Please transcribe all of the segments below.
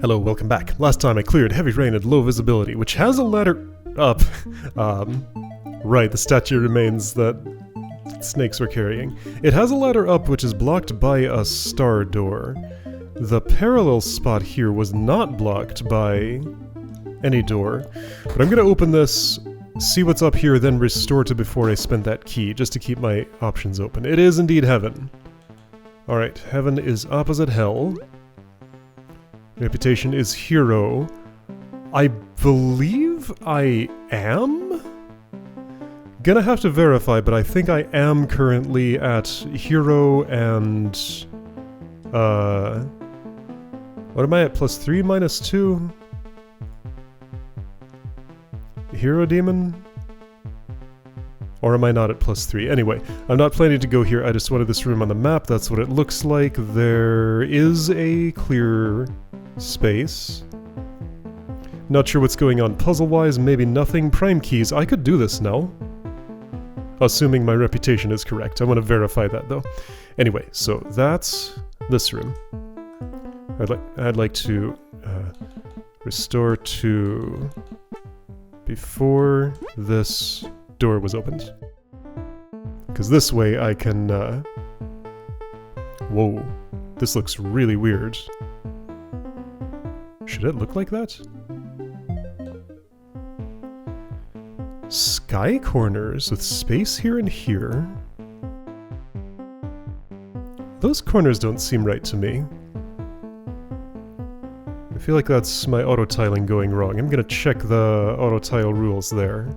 Hello, welcome back. Last time I cleared heavy rain and low visibility, which has a ladder up. Right, the statue remains that snakes were carrying. It has a ladder up which is blocked by a star door. The parallel spot here was not blocked by any door. But I'm gonna open this, see what's up here, then restore to before I spent that key, just to keep my options open. It is indeed heaven. Alright, heaven is opposite hell. Reputation is hero. I believe I am? Gonna have to verify, but I think I am currently at hero and... what am I at? +3, -2? Hero demon? Or am I not at +3? Anyway, I'm not planning to go here, I just wanted this room on the map, that's what it looks like. There is a clear space. Not sure what's going on puzzle-wise, maybe nothing. Prime keys, I could do this now. Assuming my reputation is correct. I want to verify that though. Anyway, so that's this room. I'd like to restore to before this door was opened. Because this way I can... Whoa, this looks really weird. Should it look like that? Sky corners with space here and here. Those corners don't seem right to me. I feel like that's my auto-tiling going wrong. I'm gonna check the auto-tile rules there.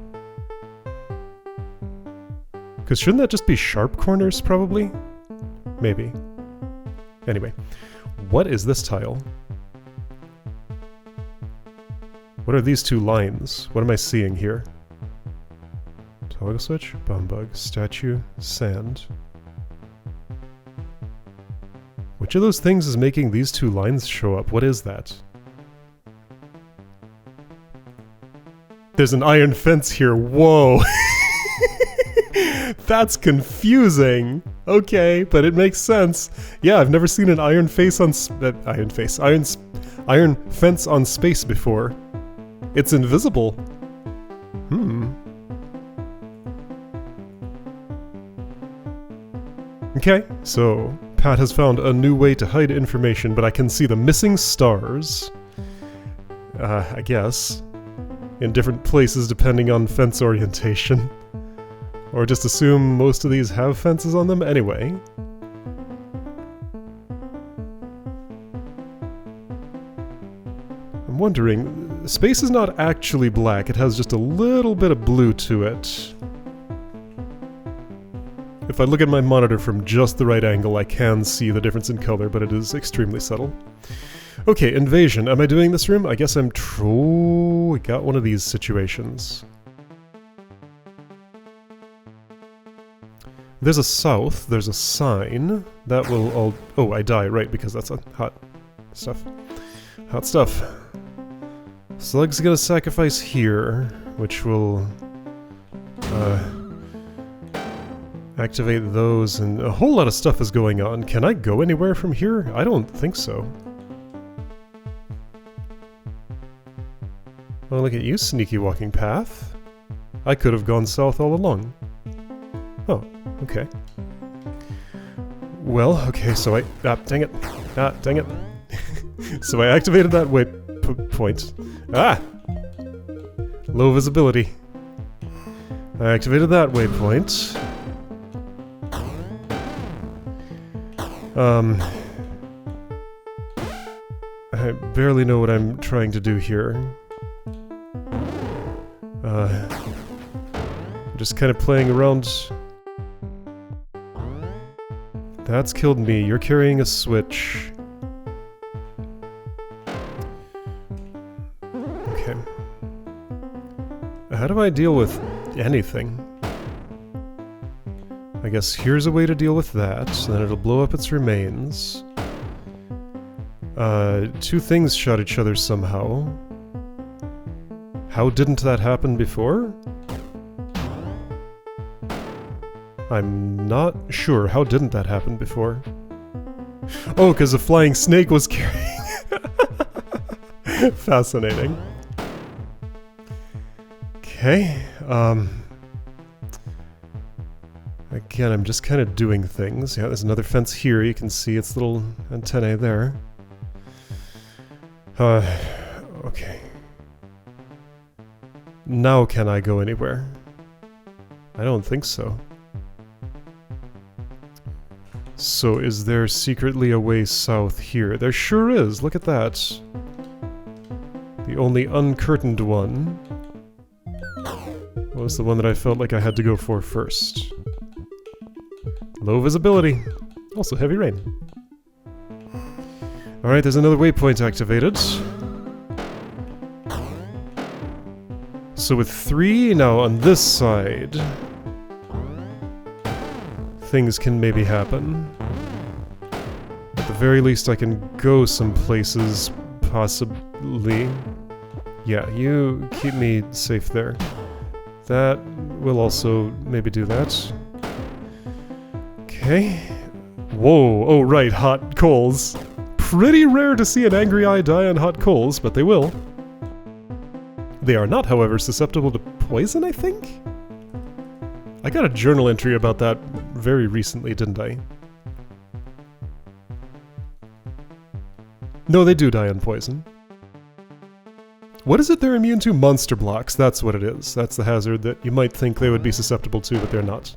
Because shouldn't that just be sharp corners, probably? Maybe. Anyway, what is this tile? What are these two lines? What am I seeing here? Toggle switch, bomb bug, statue, sand. Which of those things is making these two lines show up? What is that? There's an iron fence here. Whoa! That's confusing! Okay, but it makes sense. Yeah, I've never seen an iron fence on iron fence on space before. It's invisible. Okay, so Pat has found a new way to hide information, but I can see the missing stars. I guess. In different places depending on fence orientation. Or just assume most of these have fences on them anyway. I'm wondering, space is not actually black, it has just a little bit of blue to it. If I look at my monitor from just the right angle, I can see the difference in color, but it is extremely subtle. Okay, invasion. Am I doing this room? I guess I'm I got one of these situations. There's a south, there's a sign. That will all... Oh, I die, right, because that's a hot stuff. Hot stuff. Slug's gonna sacrifice here, which will... activate those, and a whole lot of stuff is going on. Can I go anywhere from here? I don't think so. Well, look at you, sneaky walking path. I could have gone south all along. Oh, okay. Well, okay, so I... dang it. Dang it. So I activated that waypoint. Low visibility. I activated that waypoint. I barely know what I'm trying to do here. I'm just kind of playing around. That's killed me. You're carrying a switch. Okay. How do I deal with anything? I guess here's a way to deal with that, so then it'll blow up its remains. Two things shot each other somehow. How didn't that happen before? I'm not sure. How didn't that happen before? Oh, because a flying snake was carrying... Fascinating. Okay, again, I'm just kind of doing things. Yeah, there's another fence here. You can see its little antennae there. Okay. Now can I go anywhere? I don't think so. So is there secretly a way south here? There sure is, look at that. The only uncurtained one was the one that I felt like I had to go for first. Low visibility. Also heavy rain. Alright, there's another waypoint activated. So with 3 now on this side, things can maybe happen. At the very least I can go some places, possibly. Yeah, you keep me safe there. That will also maybe do that. Okay. Whoa, oh right, hot coals. Pretty rare to see an angry eye die on hot coals, but they will. They are not, however, susceptible to poison, I think? I got a journal entry about that very recently, didn't I? No, they do die on poison. What is it they're immune to? Monster blocks, that's what it is. That's the hazard that you might think they would be susceptible to, but they're not.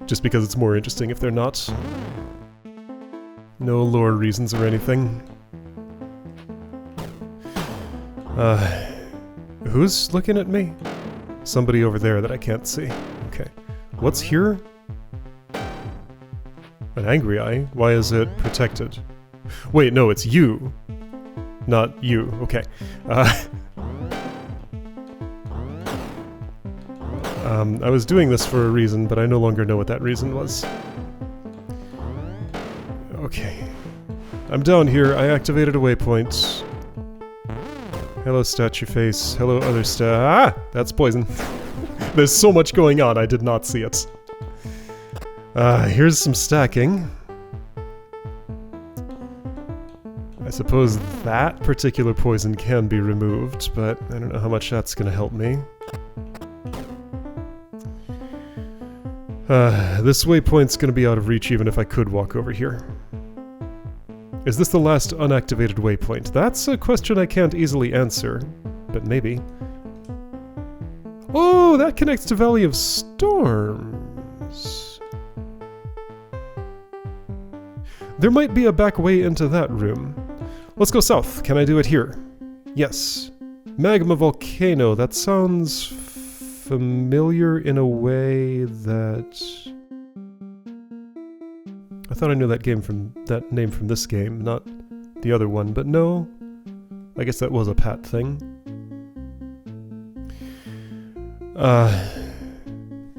Just because it's more interesting if they're not. No lore reasons or anything. Who's looking at me? Somebody over there that I can't see. Okay. What's here? An angry eye? Why is it protected? Wait, no, it's you. Not you. Okay. I was doing this for a reason, but I no longer know what that reason was. Okay. I'm down here. I activated a waypoint. Hello, statue face. Hello, other Ah! That's poison. There's so much going on, I did not see it. Here's some stacking. I suppose that particular poison can be removed, but I don't know how much that's gonna help me. This waypoint's gonna be out of reach even if I could walk over here. Is this the last unactivated waypoint? That's a question I can't easily answer, but maybe. Oh, that connects to Valley of Storms. There might be a back way into that room. Let's go south. Can I do it here? Yes. Magma Volcano. That sounds familiar in a way that... I thought I knew that name from this game, not the other one, but no. I guess that was a Pat thing.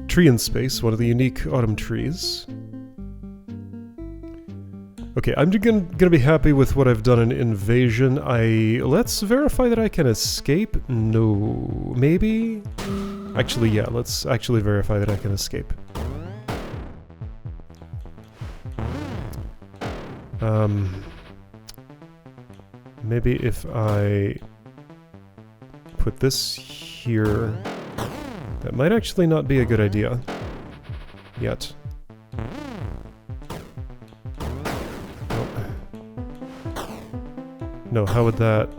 Tree in space, one of the unique autumn trees. Okay, I'm gonna be happy with what I've done in Invasion. Let's verify that I can escape? No. Maybe? Actually, yeah, let's actually verify that I can escape. Maybe if I put this here, that might actually not be a good idea yet. Oh. No, how would that...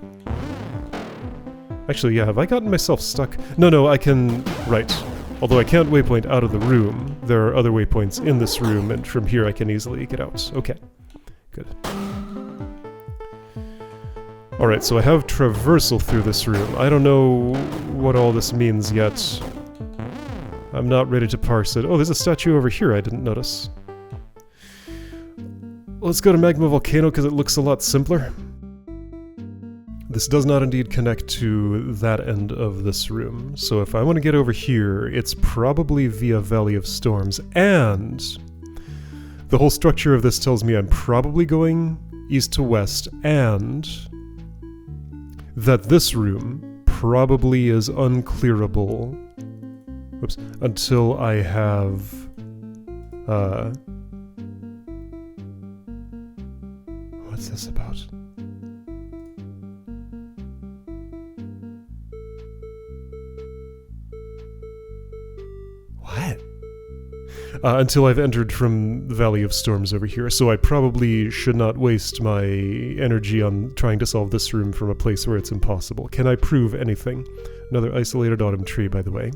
Actually, yeah, have I gotten myself stuck? No, I can... Right. Although I can't waypoint out of the room, there are other waypoints in this room, and from here I can easily get out. Okay. Good. Alright, so I have traversal through this room. I don't know what all this means yet. I'm not ready to parse it. Oh, there's a statue over here I didn't notice. Let's go to Magma Volcano because it looks a lot simpler. This does not indeed connect to that end of this room, so if I want to get over here, it's probably via Valley of Storms, and the whole structure of this tells me I'm probably going east to west, and that this room probably is unclearable until I have What's this about? What? Until I've entered from the Valley of Storms over here, so I probably should not waste my energy on trying to solve this room from a place where it's impossible. Can I prove anything? Another isolated autumn tree, by the way.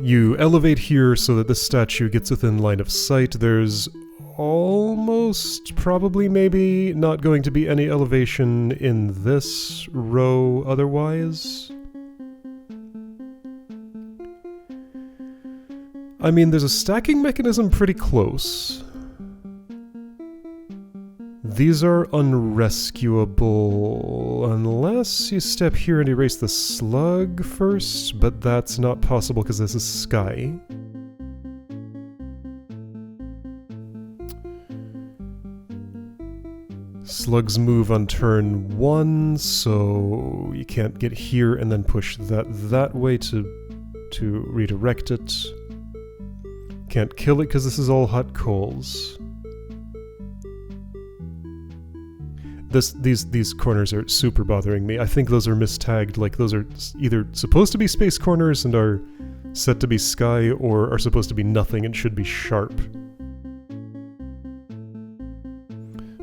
You elevate here so that this statue gets within line of sight. There's almost, probably, maybe, not going to be any elevation in this row otherwise. I mean, there's a stacking mechanism pretty close. These are unrescuable unless you step here and erase the slug first, but that's not possible because this is sky. Slugs move on turn 1, so you can't get here and then push that way to redirect it. Can't kill it because this is all hot coals. These corners are super bothering me. I think those are mistagged, like those are either supposed to be space corners and are set to be sky, or are supposed to be nothing and should be sharp.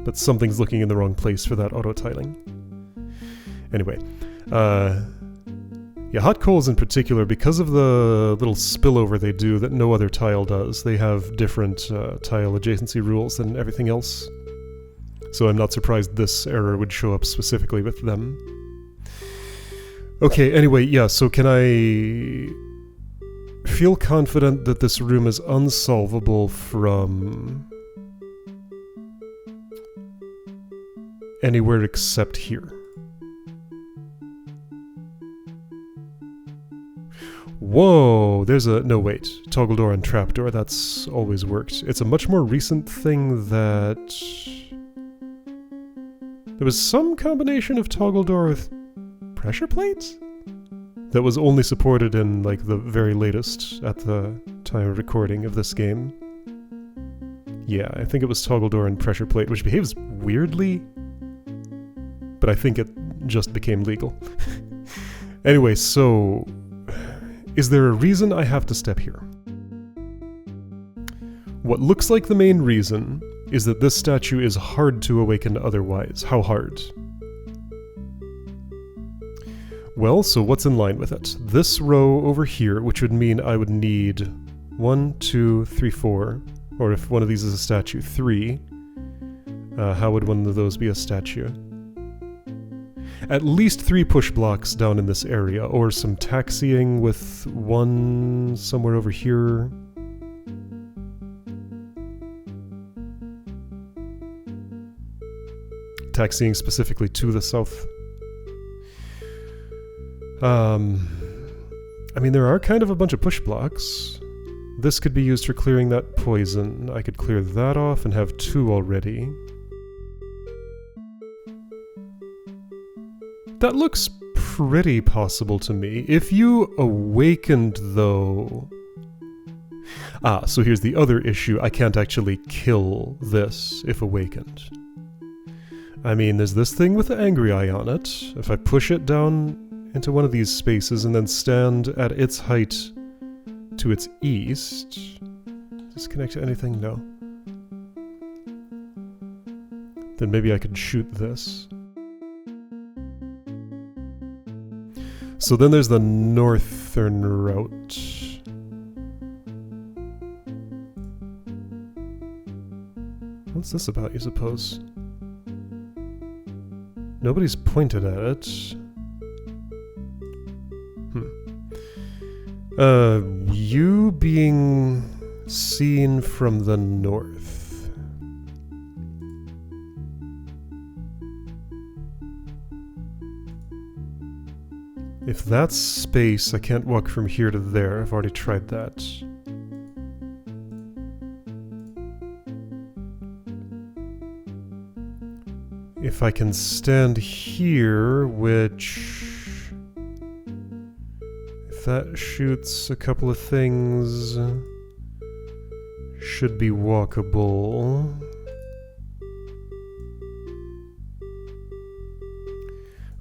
But something's looking in the wrong place for that auto-tiling. Anyway, yeah, hot coals in particular, because of the little spillover they do that no other tile does, they have different tile adjacency rules than everything else. So I'm not surprised this error would show up specifically with them. Okay, anyway, yeah, so can I feel confident that this room is unsolvable from anywhere except here? Whoa, there's a... no, wait. Toggle door and trapdoor, that's always worked. It's a much more recent thing that... there was some combination of toggle door with pressure plates? That was only supported in, like, the very latest at the time of recording of this game. Yeah, I think it was toggle door and pressure plate, which behaves weirdly, but I think it just became legal. Anyway, so... is there a reason I have to step here? What looks like the main reason is that this statue is hard to awaken otherwise. How hard? Well, so what's in line with it? This row over here, which would mean I would need 1, 2, 3, 4, or if one of these is a statue, 3. How would one of those be a statue? At least 3 push blocks down in this area, or some taxiing with 1 somewhere over here. Taxiing specifically to the south. I mean, there are kind of a bunch of push blocks. This could be used for clearing that poison. I could clear that off and have 2 already. That looks pretty possible to me. If you awakened, though... so here's the other issue. I can't actually kill this if awakened. I mean, there's this thing with the angry eye on it. If I push it down into one of these spaces and then stand at its height to its east... does this connect to anything? No. Then maybe I could shoot this. So then there's the northern route. What's this about, you suppose? Nobody's pointed at it. You being seen from the north. If that's space, I can't walk from here to there. I've already tried that. If I can stand here, which... if that shoots a couple of things... should be walkable.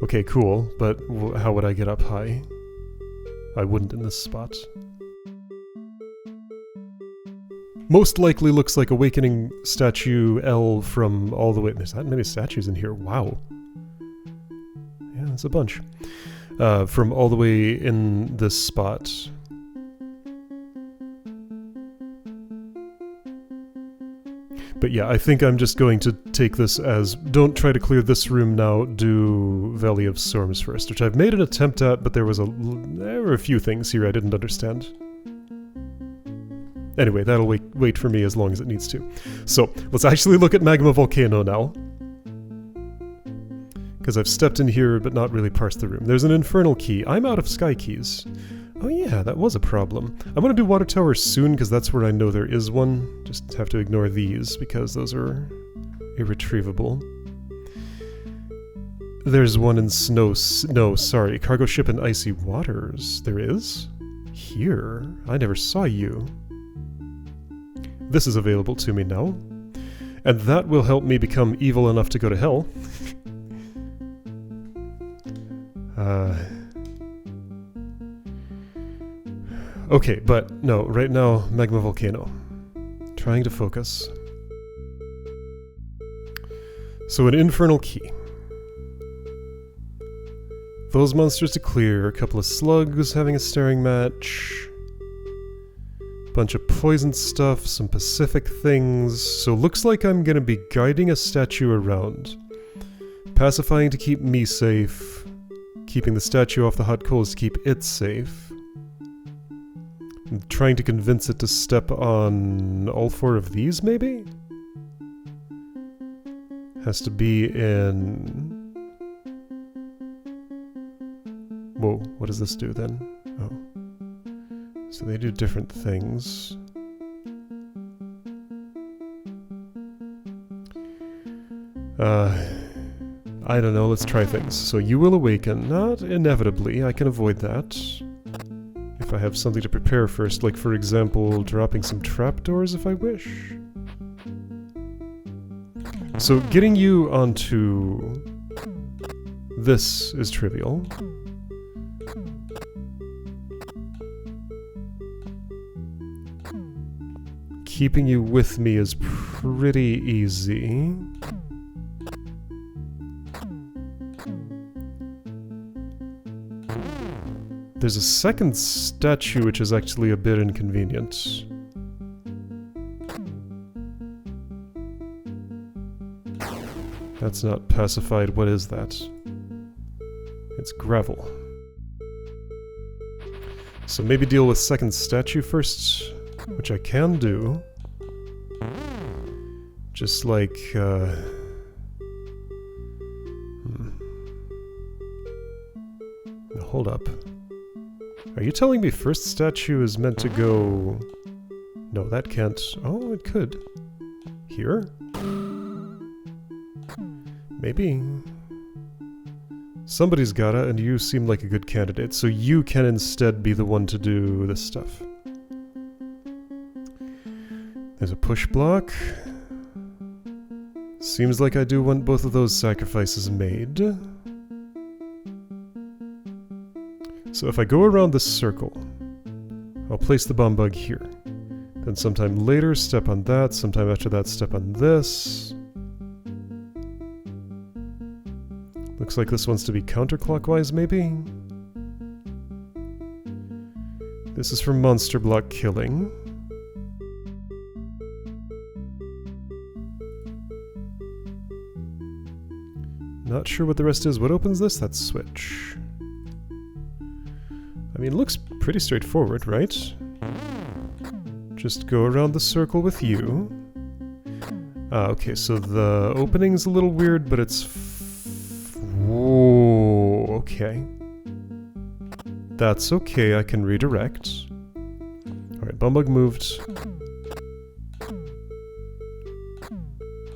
Okay, cool, but how would I get up high? I wouldn't in this spot. Most likely looks like Awakening Statue L from all the way... There's that many statues in here, wow. Yeah, that's a bunch. From all the way in this spot. But yeah, I think I'm just going to take this as, don't try to clear this room now, do Valley of Storms first, which I've made an attempt at, but there were a few things here I didn't understand. Anyway, that'll wait for me as long as it needs to. So, let's actually look at Magma Volcano now. Because I've stepped in here but not really parsed the room. There's an infernal key. I'm out of sky keys. Oh yeah, that was a problem. I'm going to do water tower soon because that's where I know there is one. Just have to ignore these because those are irretrievable. There's one in no, sorry, cargo ship in icy waters. There is? Here? I never saw you. This is available to me now. And that will help me become evil enough to go to hell. Okay, but no, right now, Magma Volcano. Trying to focus. So an infernal key. Those monsters to clear, a couple of slugs having a staring match. Bunch of poison stuff, some Pacific things. So looks like I'm gonna be guiding a statue around. Pacifying to keep me safe. Keeping the statue off the hot coals to keep it safe. I'm trying to convince it to step on all four of these, maybe? Has to be in... Whoa, what does this do then? Oh. So they do different things. I don't know, let's try things. So you will awaken, not inevitably, I can avoid that. If I have something to prepare first, like for example, dropping some trapdoors if I wish. So getting you onto this is trivial. Keeping you with me is pretty easy. There's a second statue which is actually a bit inconvenient. That's not pacified. What is that? It's gravel. So maybe deal with second statue first, which I can do. Just like, Hold up. Are you telling me first statue is meant to go... No, that can't... Oh, it could. Here? Maybe. Somebody's gotta, and you seem like a good candidate, so you can instead be the one to do this stuff. There's a push block. Seems like I do want both of those sacrifices made. So if I go around this circle, I'll place the bomb bug here. Then sometime later, step on that. Sometime after that, step on this. Looks like this wants to be counterclockwise, maybe? This is for monster block killing. Not sure what the rest is. What opens this? That's switch. I mean, it looks pretty straightforward, right? Just go around the circle with you. Okay, so the opening's a little weird, but it's... Whoa, okay. That's okay, I can redirect. Alright, Bumbug moved.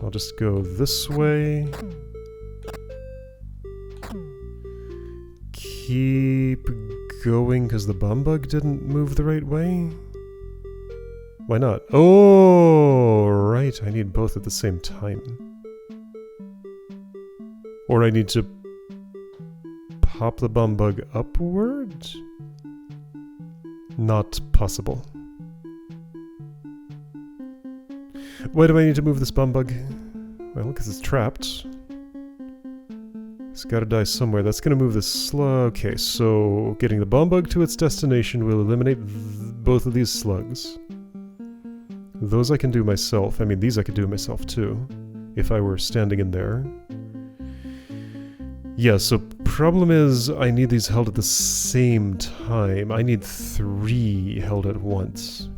I'll just go this way. Keep going because the bomb bug didn't move the right way? Why not? Oh, right, I need both at the same time. Or I need to... pop the bum bug upward? Not possible. Why do I need to move this bum bug? Well, because it's trapped. It's gotta die somewhere. That's gonna move this slug. Okay, so getting the bum bug to its destination will eliminate both of these slugs. Those I can do myself. I mean, these I could do myself too, if I were standing in there. Yeah, so problem is I need these held at the same time. I need 3 held at once.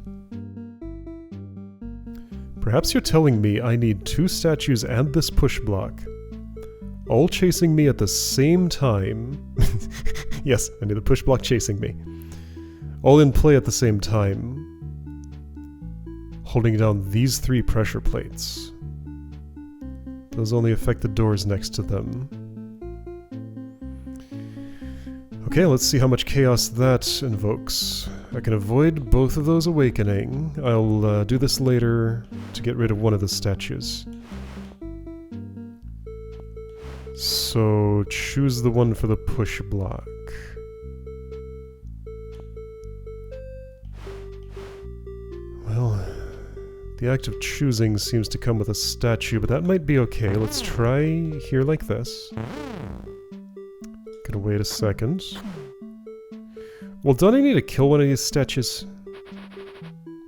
Perhaps you're telling me I need 2 statues and this push block, all chasing me at the same time. Yes, I need the push block chasing me. All in play at the same time, holding down these 3 pressure plates. Those only affect the doors next to them. Okay, let's see how much chaos that invokes. I can avoid both of those awakening. I'll do this later to get rid of one of the statues. So, choose the one for the push block. Well, the act of choosing seems to come with a statue, but that might be okay. Let's try here like this. Gotta wait a second. Well, don't I need to kill one of these statues?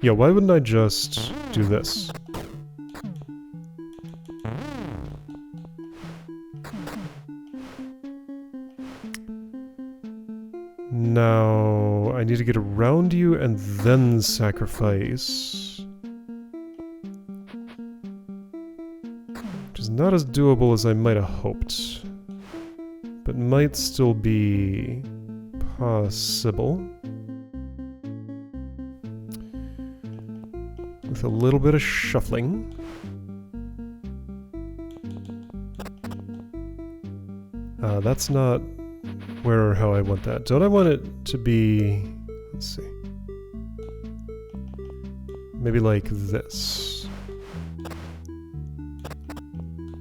Yeah, why wouldn't I just do this? Now, I need to get around you and then sacrifice. Which is not as doable as I might have hoped. But might still be possible. With a little bit of shuffling. That's not where or how I want that. Don't I want it to be... Let's see. Maybe like this.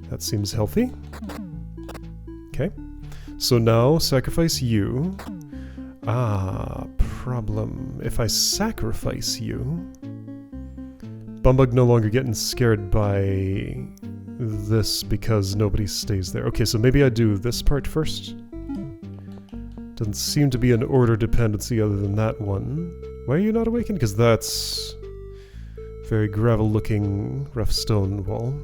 That seems healthy. Okay. So now, sacrifice you. Ah, problem. If I sacrifice you... Bumbug no longer getting scared by this because nobody stays there. Okay, so maybe I do this part first. Doesn't seem to be an order dependency other than that one. Why are you not awakened? Because that's very gravel-looking rough stone wall.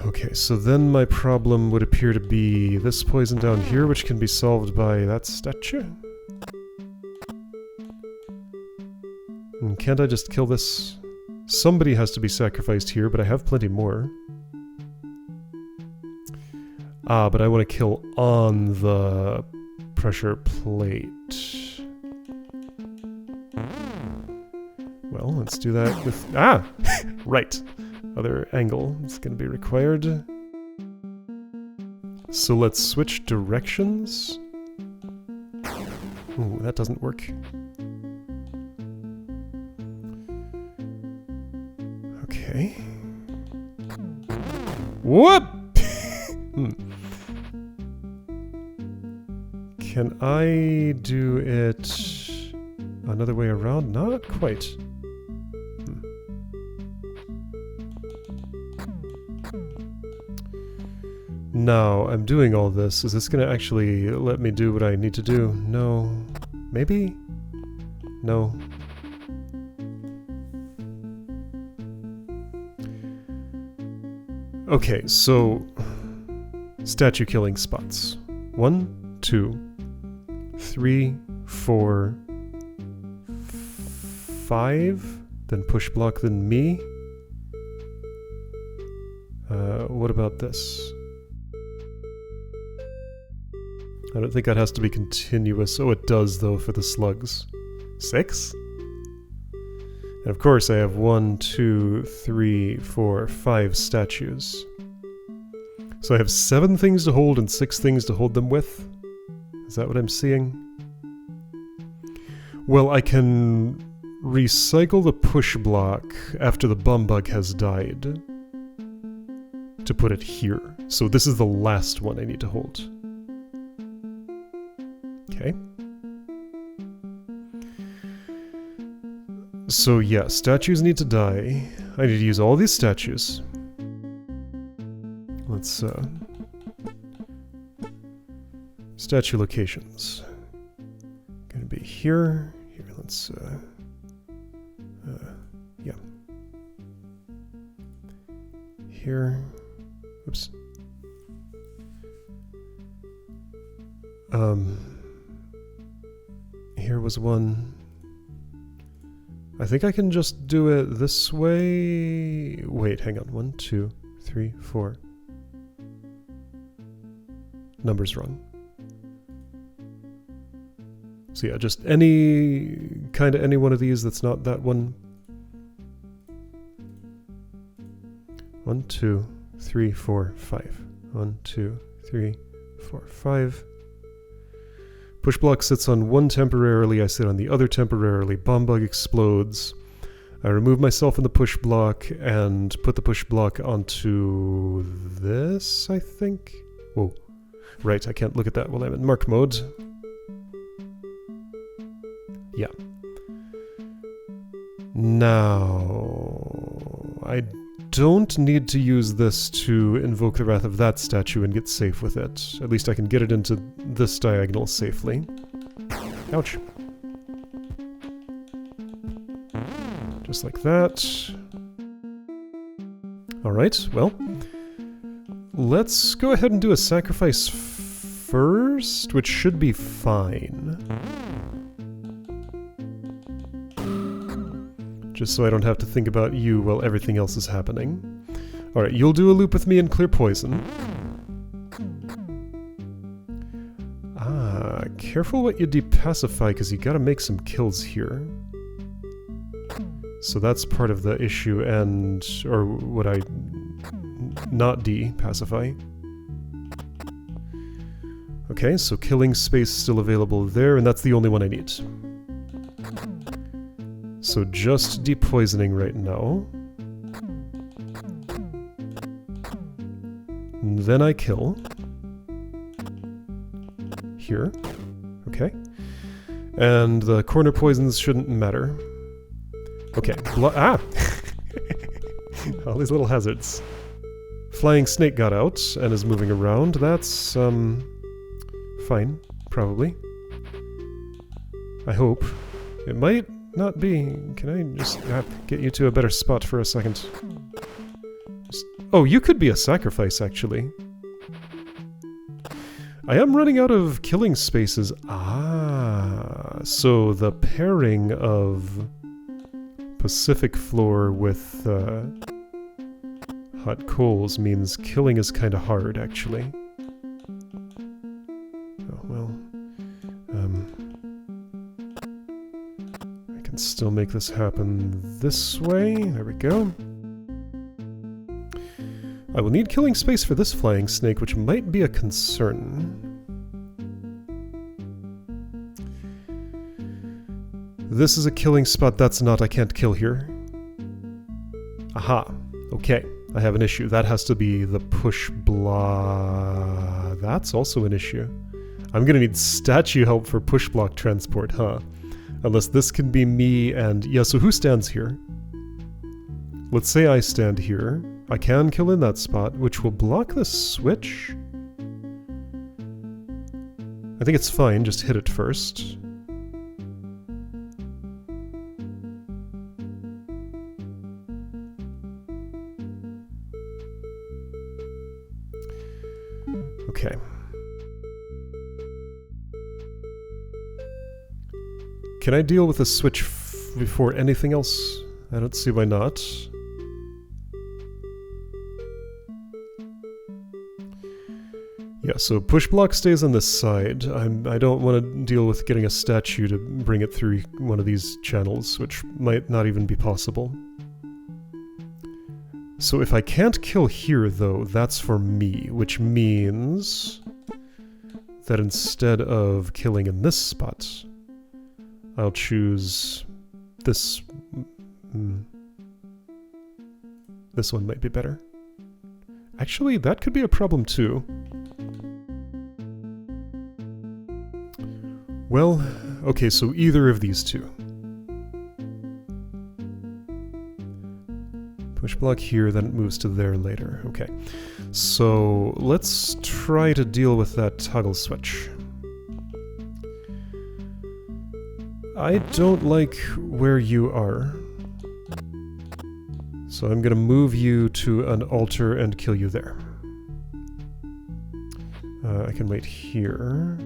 Okay, so then my problem would appear to be this poison down here, which can be solved by that statue. And can't I just kill this? Somebody has to be sacrificed here, but I have plenty more. Ah, but I want to kill on the pressure plate. Well, let's do that with... Ah! Right. Other angle is going to be required. So let's switch directions. Ooh, that doesn't work. Okay. Whoop! Can I do it another way around? Not quite. Now, I'm doing all this. Is this going to actually let me do what I need to do? No. Maybe? No. Okay, so... statue killing spots. 1, 2, 3, 4, 5, then push block, then me. What about this? I don't think that has to be continuous. Oh, it does, though, for the slugs. 6? And of course, I have 1, 2, 3, 4, 5 statues. So I have 7 things to hold and 6 things to hold them with? Is that what I'm seeing? Well, I can recycle the push block after the bumbug has died to put it here. So this is the last one I need to hold. Okay. So yeah, statues need to die. I need to use all these statues. Let's, statue locations. Gonna be here. Here, let's, yeah. Here. Oops. Here was one. I think I can just do it this way. Wait, hang on. 1, 2, 3, 4. Number's wrong. So yeah, just any one of these that's not that one. 1, 2, 3, 4, 5. 1, 2, 3, 4, 5. Push block sits on one temporarily, I sit on the other temporarily. Bomb bug explodes. I remove myself in the push block and put the push block onto this, I think? Whoa. Right, I can't look at that while I'm in mark mode. Yeah. Now, I don't need to use this to invoke the wrath of that statue and get safe with it. At least I can get it into this diagonal safely. Ouch. Just like that. Alright, well. Let's go ahead and do a sacrifice first, which should be fine. Just so I don't have to think about you while everything else is happening. Alright, you'll do a loop with me and clear poison. Ah, careful what you depacify, because you gotta make some kills here. So that's part of the issue, and... or would I not depacify? Okay, so killing space still available there, and that's the only one I need. So just depoisoning right now. And then I kill. Here. Okay. And the corner poisons shouldn't matter. Okay. Ah! All these little hazards. Flying snake got out and is moving around. That's, fine. Probably. I hope. It might not be. Can I just get you to a better spot for a second? Oh, you could be a sacrifice, actually. I am running out of killing spaces. Ah, so the pairing of Pacific floor with hot coals means killing is kind of hard, actually. Oh, well. I can still make this happen this way. There we go. I will need killing space for this flying snake, which might be a concern. This is a killing spot. That's not. I can't kill here. Aha. Okay. I have an issue. That has to be the push block. That's also an issue. I'm gonna need statue help for push block transport, huh? Unless this can be me and... yeah, so who stands here? Let's say I stand here. I can kill in that spot, which will block the switch. I think it's fine, just hit it first. Okay. Can I deal with the switch before anything else? I don't see why not. Yeah, so push block stays on this side. I don't want to deal with getting a statue to bring it through one of these channels, which might not even be possible. So if I can't kill here, though, that's for me, which means that instead of killing in this spot, I'll choose this. This one might be better. Actually, that could be a problem too. Well, okay, so either of these two. Push block here, then it moves to there later. Okay, so let's try to deal with that toggle switch. I don't like where you are, so I'm gonna move you to an altar and kill you there. I can wait here.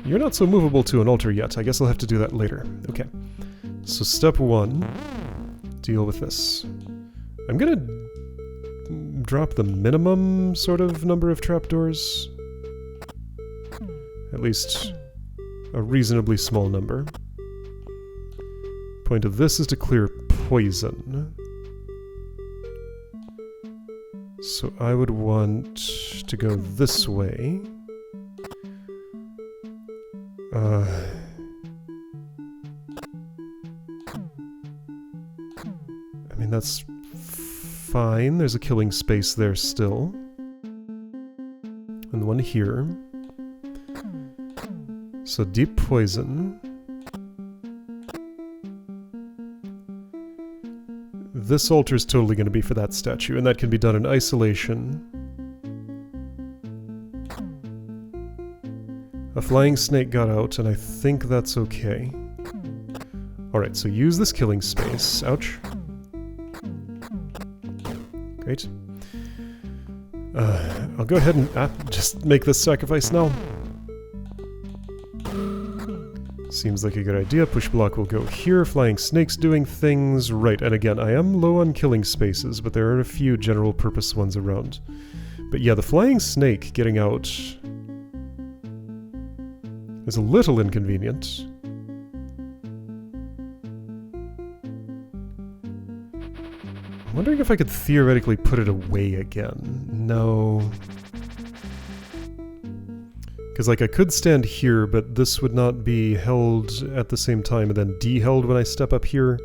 You're not so movable to an altar yet. I guess I'll have to do that later. Okay. So step one, deal with this. I'm gonna drop the minimum sort of number of trapdoors. At least a reasonably small number. Point of this is to clear poison. So I would want to go this way. I mean, that's fine. There's a killing space there still. And one here. So deep poison. This altar is totally going to be for that statue, and that can be done in isolation. A flying snake got out, and I think that's okay. Alright, so use this killing space. Ouch. Great. I'll go ahead and just make this sacrifice now. Seems like a good idea. Push block will go here. Flying snake's doing things. Right, and again, I am low on killing spaces, but there are a few general purpose ones around. But yeah, the flying snake getting out is a little inconvenient. I'm wondering if I could theoretically put it away again. No. Because, like, I could stand here, but this would not be held at the same time and then de-held when I step up here.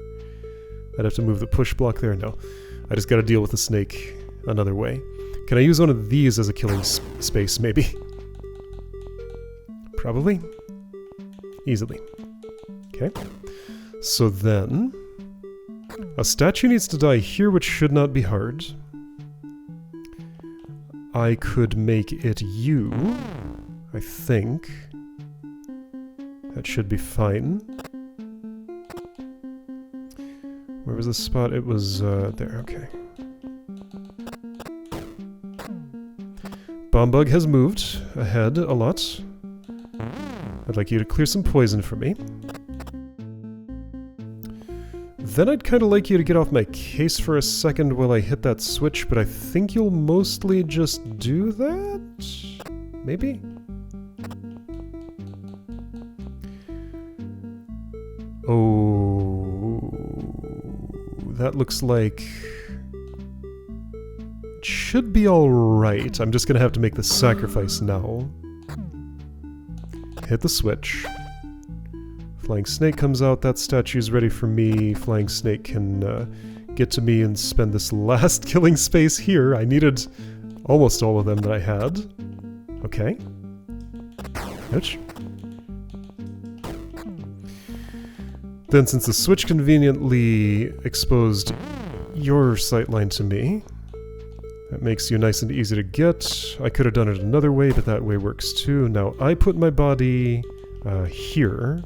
I'd have to move the push block there. No. I just gotta deal with the snake another way. Can I use one of these as a killing space, maybe? Probably. Easily. Okay. So then, a statue needs to die here, which should not be hard. I could make it you, I think. That should be fine. Where was the spot? It was there, okay. Bomb bug has moved ahead a lot. I'd like you to clear some poison for me. Then I'd kind of like you to get off my case for a second while I hit that switch, but I think you'll mostly just do that? Maybe? Oh, that looks like it should be alright. I'm just gonna have to make the sacrifice now. Hit the switch. Flying snake comes out, that statue's ready for me. Flying snake can get to me and spend this last killing space here. I needed almost all of them that I had. Okay. Ouch. Then since the switch conveniently exposed your sightline to me, that makes you nice and easy to get. I could have done it another way, but that way works too. Now I put my body here,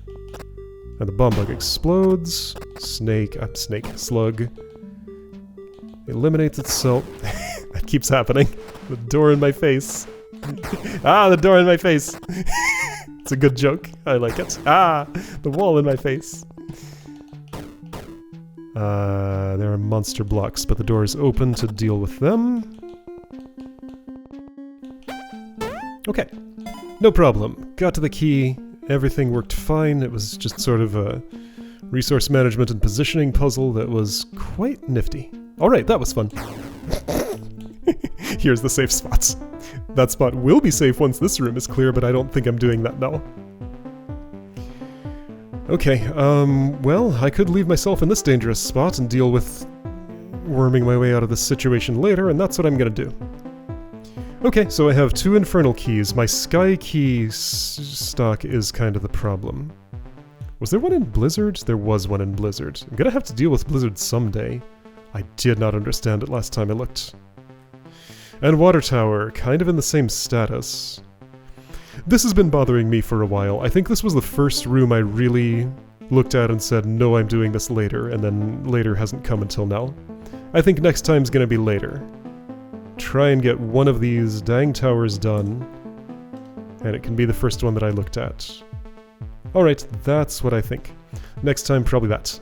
and the bomb bug explodes. Slug eliminates itself. That keeps happening. The door in my face. Ah, the door in my face. It's a good joke. I like it. Ah, the wall in my face. There are monster blocks, but the door is open to deal with them. Okay, no problem. Got to the key, everything worked fine. It was just sort of a resource management and positioning puzzle that was quite nifty. Alright, that was fun. Here's the safe spots. That spot will be safe once this room is clear, but I don't think I'm doing that now. Okay, well, I could leave myself in this dangerous spot and deal with worming my way out of this situation later, and that's what I'm gonna do. Okay, so I have 2 infernal keys. My sky key stock is kind of the problem. Was there one in Blizzard? There was one in Blizzard. I'm gonna have to deal with Blizzard someday. I did not understand it last time I looked. And Water Tower, kind of in the same status. This has been bothering me for a while. I think this was the first room I really looked at and said, no, I'm doing this later, and then later hasn't come until now. I think next time's gonna be later. Try and get one of these dang towers done, and it can be the first one that I looked at. Alright, that's what I think. Next time, probably that.